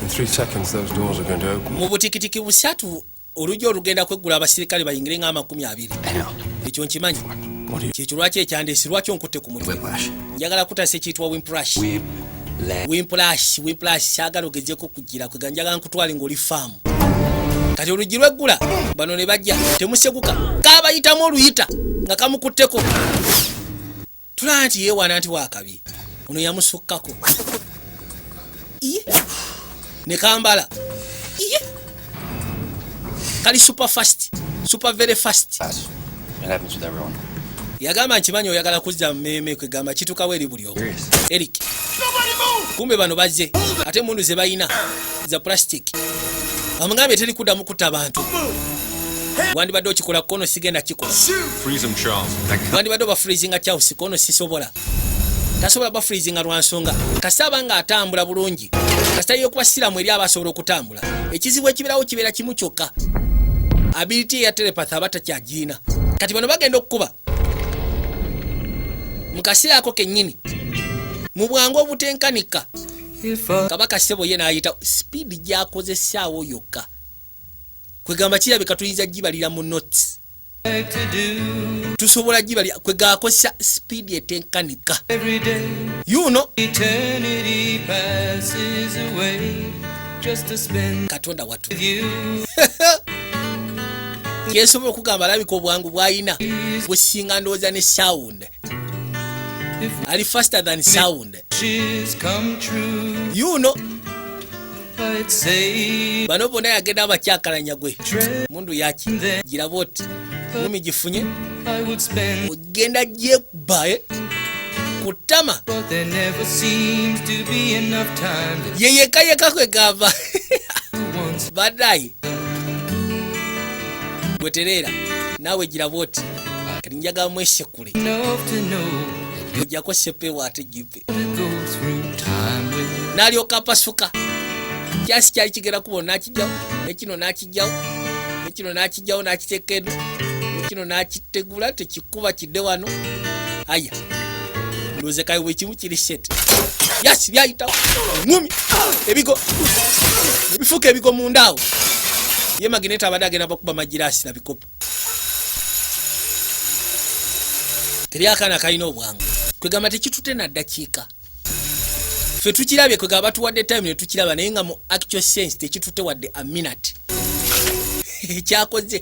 In 3 seconds, those doors are going to open. Mu butikitiki busatu olujja olugenda kweggula abasirikale bayingire nga 20. Ekyo nkimanyi. Kyekyo lwaki ekyandeesi lwaki onkutte ku mutwe. Njagala kutasa ekiyitibwa Whiplash. Whiplash kyagala ogezeeko kugira kwega njagala nkutwale ng'oli faamu. Kati oluggi lweggula bano ne bajja temuseguka kaabayitamu oluyita nga kamukutteko. Tulaba nti yeewaana nti waakabi ono yamusukkako ne kambala kali super fast, super very fast. It happens with everyone. Yagamba nkimanyi oyagala kuzza mmeme kwegamba kitukawo eri buli omu. Eric kumbe bano bazze ate mundu ze bayina za plastic amugambye teri kuddamu kutta abantu. Wandibadde okikola kono sigenda kikola. Wandibadde oba freezinga Charles kono sisobola. Tasobola ba freezinga lwansonga kasaba nga atambula bulungi kasita yokuba siramu eri abasobola okutambula. Ekizibu ekibirawo kibeera kimu kyokka. Ability ya telepathy abata kyagina. Kati bano bagenda okukuba mukasira ako kennyini mu bwangu obutenkanika kabaka Ssebo ye n'ayita speed gyakozesaawo yokka kwegamba kirabika tuyinza gibalira mu notes tusobola gibalira kwegamba akozesa speed etenkanika. You know Katonda watu yesobola okugamba alabika obwangu bwayina businga ndowooza ne sound. Ali faster than sound. You know bano bonna yagenda abakyakalanya gwe mundu yaki giraba oti mumi gifunye ogenda gyekubaye kutama yeyekayeka kwegamba badayi gweterera naawe giraba oti kati njagala mwesekule ojjako sepewa ate jipe nalyoka pasuka kyasi kyali kigera kubona nakijjawo nekino nakijjawo nekino nakijjawo nakiteeka eno nekino nakitegula tekikuba kidde wano. Aya ndoze kayi wekimu kiri set yasi byayitawo ngumi ebigo ebifuka ebigo mundaawo ye magineta abadde agenda bakuba magirasi na bikopo. Teri akaana kalina obwangu kwegamba tekitute na ddakiika ffe tukirabye kwegamba batuwadde time ne tukiraba naye nga mu actual sense tekitute wadde a minute. Ekyakoze